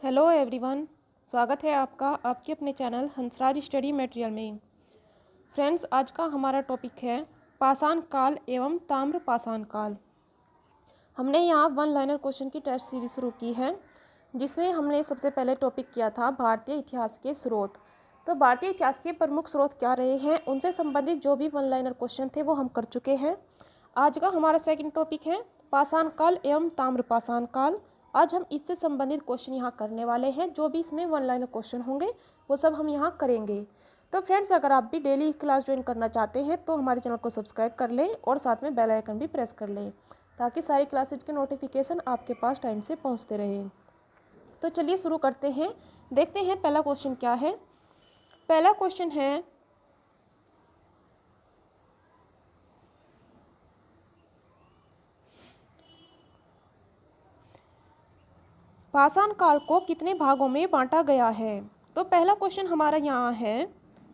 Hello everyone, स्वागत है आपका आपके अपने चैनल हंसराज स्टडी मटेरियल में। फ्रेंड्स, आज का हमारा टॉपिक है पाषाण काल एवं ताम्र पाषाण काल। हमने यहाँ वन लाइनर क्वेश्चन की टेस्ट सीरीज शुरू की है, जिसमें हमने सबसे पहले टॉपिक किया था भारतीय इतिहास के स्रोत। तो भारतीय इतिहास के प्रमुख स्रोत क्या रहे हैं, उनसे संबंधित जो भी वन लाइनर क्वेश्चन थे वो हम कर चुके हैं। आज का हमारा सेकंड टॉपिक है पाषाण काल एवं ताम्र पाषाण काल। आज हम इससे संबंधित क्वेश्चन यहाँ करने वाले हैं। जो भी इसमें वन लाइनर क्वेश्चन होंगे वो सब हम यहाँ करेंगे। तो फ्रेंड्स, अगर आप भी डेली क्लास ज्वाइन करना चाहते हैं तो हमारे चैनल को सब्सक्राइब कर लें और साथ में बेल आइकन भी प्रेस कर लें, ताकि सारी क्लासेज के नोटिफिकेशन आपके पास टाइम से पहुँचते रहे। तो चलिए शुरू करते हैं। देखते हैं पहला क्वेश्चन क्या है। पहला क्वेश्चन है, पाषाण काल को कितने भागों में बांटा गया है। तो पहला क्वेश्चन हमारा यहाँ है,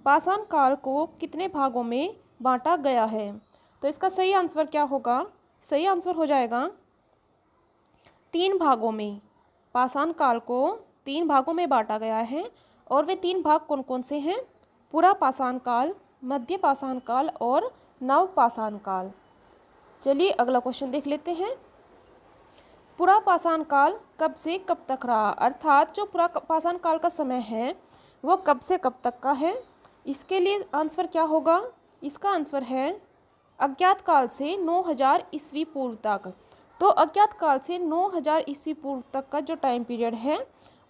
पाषाण काल को कितने भागों में बांटा गया है। तो इसका सही आंसर क्या होगा? सही आंसर हो जाएगा 3 भागों में। पाषाण काल को 3 भागों में बांटा गया है, और वे 3 भाग कौन कौन से हैं? पुरा पाषाण काल, मध्य पाषाण काल और नव पाषाण काल। चलिए अगला क्वेश्चन देख लेते हैं। पुरा पाषाण काल कब से कब तक रहा, अर्थात जो पुरा पाषाण काल का समय है वो कब से कब तक का है। इसके लिए आंसर क्या होगा? इसका आंसर है अज्ञात काल से 9000 ईस्वी पूर्व तक। तो अज्ञात काल से 9000 ईस्वी पूर्व तक का जो टाइम पीरियड है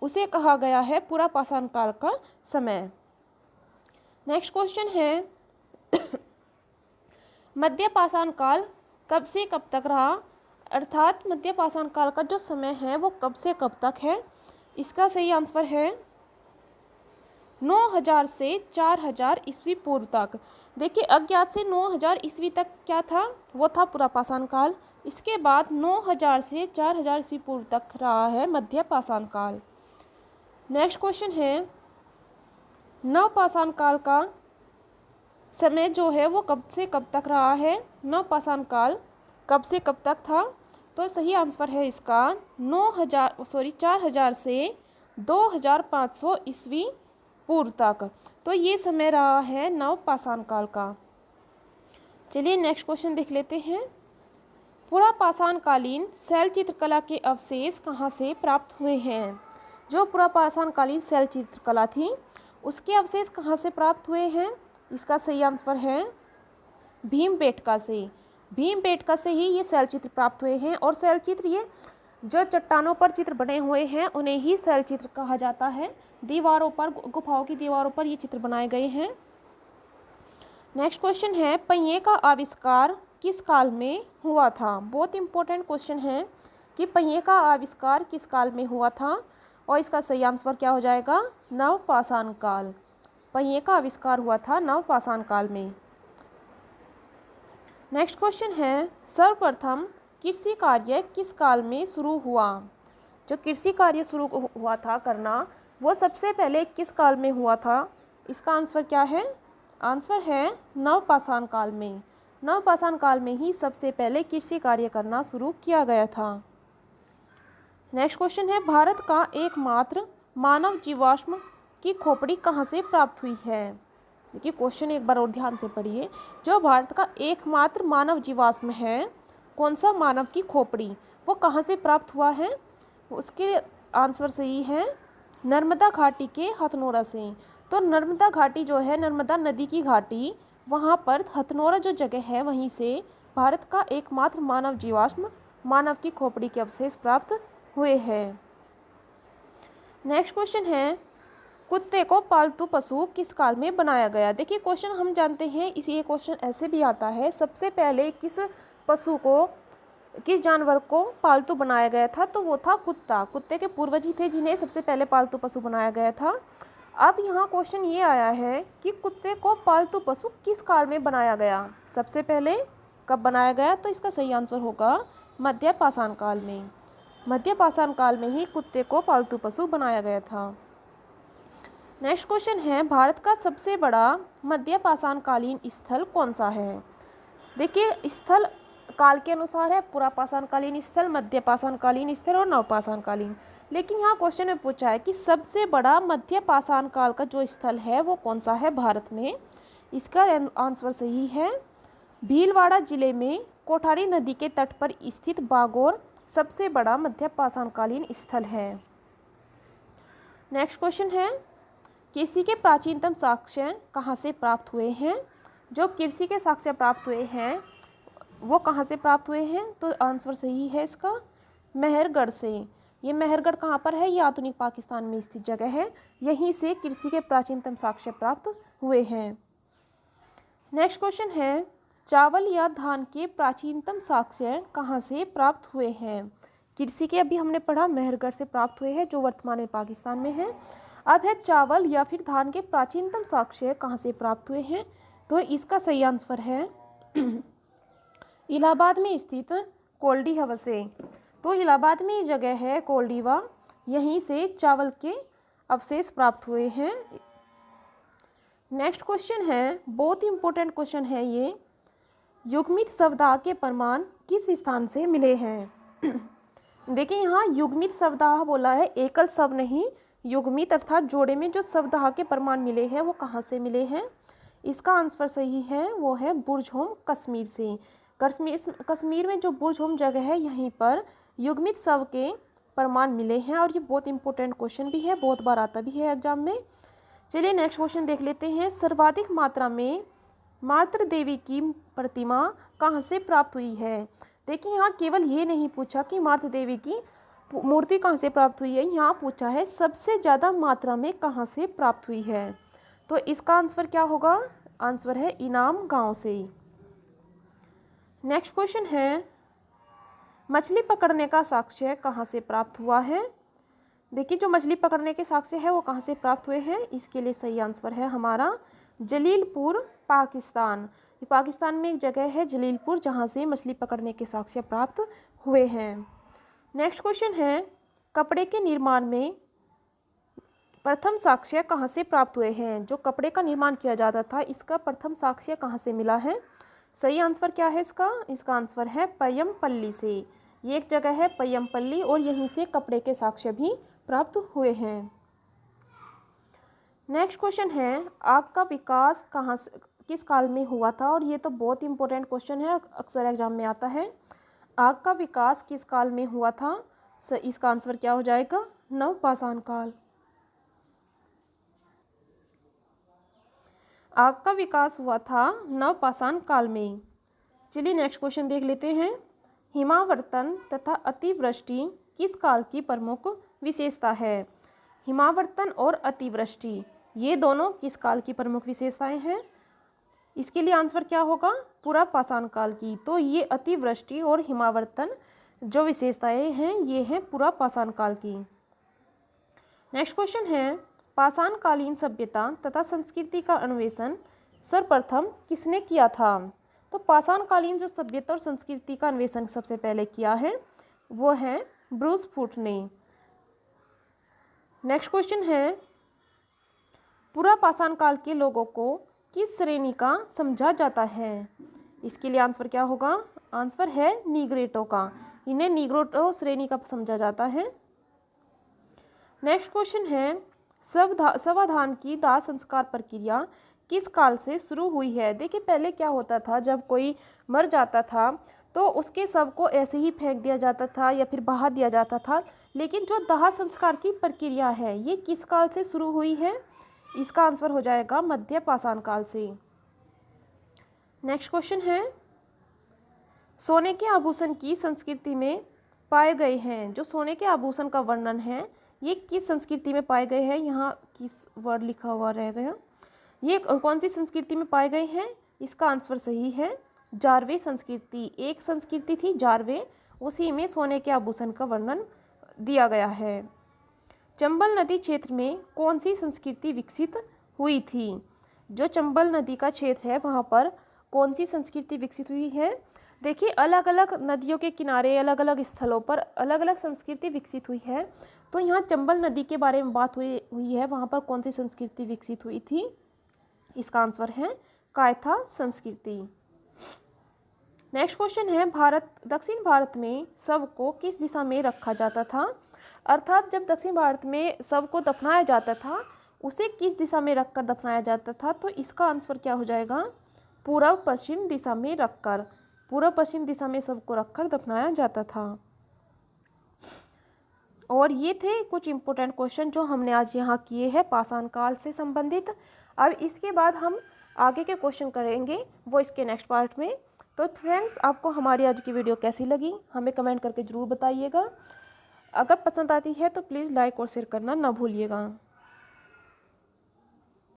उसे कहा गया है पुरा पाषाण काल का समय। नेक्स्ट क्वेश्चन है मध्य पाषाण काल कब से कब तक रहा, अर्थात मध्य पाषाण काल का जो समय है वो कब से कब तक है। इसका सही आंसर है 9000 से 4000 ईस्वी पूर्व तक। देखिए, अज्ञात से 9000 ईस्वी तक क्या था? वो था पुरा पाषाण काल। इसके बाद 9000 से 4000 ईस्वी पूर्व तक रहा है मध्य पाषाण काल। नेक्स्ट क्वेश्चन है, नव पाषाण काल का समय जो है वो कब से कब तक रहा है। नव पाषाण काल कब से कब तक था? तो सही आंसर है इसका 4000 से 2500 ईस्वी पूर्व तक। तो ये समय रहा है नव पाषाण काल का। चलिए नेक्स्ट क्वेश्चन देख लेते हैं। पुरा पाषाण कालीन शैल चित्रकला के अवशेष कहाँ से प्राप्त हुए हैं। जो पुरा पाषाण कालीन शैल चित्रकला थी उसके अवशेष कहाँ से प्राप्त हुए हैं। इसका सही आंसर है भीमबेटका से। भीमबेटका से ही ये शैल चित्र प्राप्त हुए हैं, और शैल चित्र ये जो चट्टानों पर चित्र बने हुए हैं उन्हें ही शैल चित्र कहा जाता है। दीवारों पर, गुफाओं की दीवारों पर ये चित्र बनाए गए हैं। नेक्स्ट क्वेश्चन है, पहिए का आविष्कार किस काल में हुआ था। बहुत इंपॉर्टेंट क्वेश्चन है कि पहिए का आविष्कार किस काल में हुआ था, और इसका सही आंसर क्या हो जाएगा? नव पाषाण काल। पहिए का आविष्कार हुआ था नव पाषाण काल में। नेक्स्ट क्वेश्चन है, सर्वप्रथम कृषि कार्य किस काल में शुरू हुआ। जो कृषि कार्य शुरू हुआ था करना वो सबसे पहले किस काल में हुआ था। इसका आंसर क्या है? आंसर है नव पाषाण काल में। नव पाषाण काल में ही सबसे पहले कृषि कार्य करना शुरू किया गया था। नेक्स्ट क्वेश्चन है, भारत का एकमात्र मानव जीवाश्म की खोपड़ी कहाँ से प्राप्त हुई है। देखिए, क्वेश्चन एक बार और ध्यान से पढ़िए। जो भारत का एकमात्र मानव जीवाश्म है, कौन सा मानव की खोपड़ी, वो कहाँ से प्राप्त हुआ है। उसके आंसर सही है नर्मदा घाटी के हथनोरा से। तो नर्मदा घाटी जो है, नर्मदा नदी की घाटी, वहाँ पर हथनोरा जो जगह है वहीं से भारत का एकमात्र मानव जीवाश्म, मानव की खोपड़ी के अवशेष प्राप्त हुए हैं। नेक्स्ट क्वेश्चन है, कुत्ते को पालतू पशु किस काल में बनाया गया। देखिए, क्वेश्चन हम जानते हैं, ये क्वेश्चन ऐसे भी आता है, सबसे पहले किस पशु को, किस जानवर को पालतू बनाया गया था। तो वो था कुत्ता। कुत्ते के पूर्वज ही थे जिन्हें सबसे पहले पालतू पशु बनाया गया था। अब यहाँ क्वेश्चन ये आया है कि कुत्ते को पालतू पशु किस काल में बनाया गया, सबसे पहले कब बनाया गया। तो इसका सही आंसर होगा मध्य पाषाण काल में। मध्य पाषाण काल में ही कुत्ते को पालतू पशु बनाया गया था। नेक्स्ट क्वेश्चन है, भारत का सबसे बड़ा मध्य पाषाण कालीन स्थल कौन सा है। देखिए, स्थल काल के अनुसार है पुरा पाषाण कालीन स्थल, मध्य पाषाण कालीन स्थल और नव पाषाण कालीन। लेकिन यहाँ क्वेश्चन में पूछा है कि सबसे बड़ा मध्य पाषाण काल का जो स्थल है वो कौन सा है भारत में। इसका आंसर सही है भीलवाड़ा जिले में कोठारी नदी के तट पर स्थित बागोर सबसे बड़ा मध्य पाषाणकालीन स्थल है। नेक्स्ट क्वेश्चन है कृषि के प्राचीनतम साक्ष्य कहाँ से प्राप्त हुए हैं। जो कृषि के साक्ष्य प्राप्त हुए हैं वो कहाँ से प्राप्त हुए हैं, तो आंसर सही है इसका मेहरगढ़ से। ये मेहरगढ़ कहाँ पर है, ये आधुनिक पाकिस्तान में स्थित जगह है। यहीं से कृषि के प्राचीनतम साक्ष्य प्राप्त हुए हैं। नेक्स्ट क्वेश्चन है चावल या धान के प्राचीनतम साक्ष्य कहाँ से प्राप्त हुए हैं। कृषि के अभी हमने पढ़ा मेहरगढ़ से प्राप्त हुए हैं जो वर्तमान में पाकिस्तान में है। अब है चावल या फिर धान के प्राचीनतम साक्ष्य कहाँ से प्राप्त हुए हैं, तो इसका सही आंसर है इलाहाबाद में स्थित कोल्डी हवस से। तो इलाहाबाद में ये जगह है कोल्डीवा, यहीं से चावल के अवशेष प्राप्त हुए हैं। नेक्स्ट क्वेश्चन है बहुत इंपॉर्टेंट क्वेश्चन है ये, युग्मित शब्दाह के प्रमाण किस स्थान से मिले हैं। देखिए यहाँ युग्मित शब्दाह बोला है, एकल शब्द नहीं, युग्मित अर्थात जोड़े में जो शब्दाह के प्रमाण मिले हैं वो कहाँ से मिले हैं। इसका आंसर सही है वो है बुर्जहोम कश्मीर से। कश्मीर में जो बुर्जहोम जगह है यहीं पर युग्मित शब्द के प्रमाण मिले हैं और ये बहुत इंपॉर्टेंट क्वेश्चन भी है, बहुत बार आता भी है एग्जाम में। चलिए नेक्स्ट क्वेश्चन देख लेते हैं सर्वाधिक मात्रा में मातृ देवी की प्रतिमा कहाँ से प्राप्त हुई है। देखिए यहाँ केवल ये नहीं पूछा कि मातृ देवी की मूर्ति कहाँ से प्राप्त हुई है, यहाँ पूछा है सबसे ज़्यादा मात्रा में कहाँ से प्राप्त हुई है। तो इसका आंसर क्या होगा, आंसर है इनाम गांव से। नेक्स्ट क्वेश्चन है मछली पकड़ने का साक्ष्य कहाँ से प्राप्त हुआ है। देखिए जो मछली पकड़ने के साक्ष्य है वो कहाँ से प्राप्त हुए हैं, इसके लिए सही आंसर है हमारा जलीलपुर पाकिस्तान। पाकिस्तान में एक जगह है जलीलपुर जहाँ से मछली पकड़ने के साक्ष्य प्राप्त हुए हैं। नेक्स्ट क्वेश्चन है कपड़े के निर्माण में प्रथम साक्ष्य कहाँ से प्राप्त हुए हैं। जो कपड़े का निर्माण किया जाता था इसका प्रथम साक्ष्य कहाँ से मिला है। सही आंसर क्या है इसका आंसर है पय्यमपल्ली से। ये एक जगह है पय्यमपल्ली और यहीं से कपड़े के साक्ष्य भी प्राप्त हुए हैं। नेक्स्ट क्वेश्चन है आग का विकास कहाँ से किस काल में हुआ था, और ये तो बहुत इंपॉर्टेंट क्वेश्चन है, अक्सर एग्जाम में आता है। आग का विकास किस काल में हुआ था, इसका आंसर क्या हो जाएगा नवपाषाण काल। आग का विकास हुआ था नवपाषाण काल में। चलिए नेक्स्ट क्वेश्चन देख लेते हैं हिमावर्तन तथा अतिवृष्टि किस काल की प्रमुख विशेषता है। हिमावर्तन और अतिवृष्टि ये दोनों किस काल की प्रमुख विशेषताएं हैं, इसके लिए आंसर क्या होगा पुरापाषाण काल की। तो ये अतिवृष्टि और हिमावर्तन जो विशेषताएं हैं ये हैं पुरापाषाण काल की। नेक्स्ट क्वेश्चन है पाषाणकालीन सभ्यता तथा संस्कृति का अन्वेषण सर्वप्रथम किसने किया था। तो पाषाणकालीन जो सभ्यता और संस्कृति का अन्वेषण सबसे पहले किया है वो है ब्रूस फूट ने। नेक्स्ट क्वेश्चन है पुरापाषाण काल के लोगों को किस श्रेणी का समझा जाता है, इसके लिए आंसर क्या होगा, आंसर है नीग्रेटो का। इन्हें नीग्रेटो श्रेणी का समझा जाता है। नेक्स्ट क्वेश्चन है शवाधान की दाह संस्कार प्रक्रिया किस काल से शुरू हुई है। देखिए पहले क्या होता था, जब कोई मर जाता था तो उसके शव को ऐसे ही फेंक दिया जाता था या फिर बहा दिया जाता था, लेकिन जो दाह संस्कार की प्रक्रिया है ये किस काल से शुरू हुई है, इसका आंसर हो जाएगा मध्य पाषाण काल से। नेक्स्ट क्वेश्चन है सोने के आभूषण की संस्कृति में पाए गए हैं। जो सोने के आभूषण का वर्णन है ये किस संस्कृति में पाए गए हैं, यहाँ किस वर्ड लिखा हुआ रह गया, ये कौन सी संस्कृति में पाए गए हैं, इसका आंसर सही है जारवे संस्कृति। एक संस्कृति थी जारवे, उसी में सोने के आभूषण का वर्णन दिया गया है। चंबल नदी क्षेत्र में कौन सी संस्कृति विकसित हुई थी। जो चंबल नदी का क्षेत्र है वहाँ पर कौन सी संस्कृति विकसित हुई है। देखिए अलग अलग नदियों के किनारे अलग अलग स्थलों पर अलग अलग संस्कृति विकसित हुई है। तो यहाँ चंबल नदी के बारे में बात हुई है, वहाँ पर कौन सी संस्कृति विकसित हुई थी, इसका आंसर है कायथा संस्कृति। नेक्स्ट क्वेश्चन है दक्षिण भारत में शव को किस दिशा में रखा जाता था। अर्थात जब दक्षिण भारत में शव को दफनाया जाता था उसे किस दिशा में रखकर दफनाया जाता था, तो इसका आंसर क्या हो जाएगा, पूर्व पश्चिम दिशा में रखकर, पूर्व पश्चिम दिशा में शव को रखकर दफनाया जाता था। और ये थे कुछ इम्पोर्टेंट क्वेश्चन जो हमने आज यहाँ किए हैं पाषाण काल से संबंधित। अब इसके बाद हम आगे के क्वेश्चन करेंगे वो इसके नेक्स्ट पार्ट में। तो फ्रेंड्स, आपको हमारी आज की वीडियो कैसी लगी हमें कमेंट करके ज़रूर बताइएगा। अगर पसंद आती है तो प्लीज़ लाइक और शेयर करना ना भूलिएगा।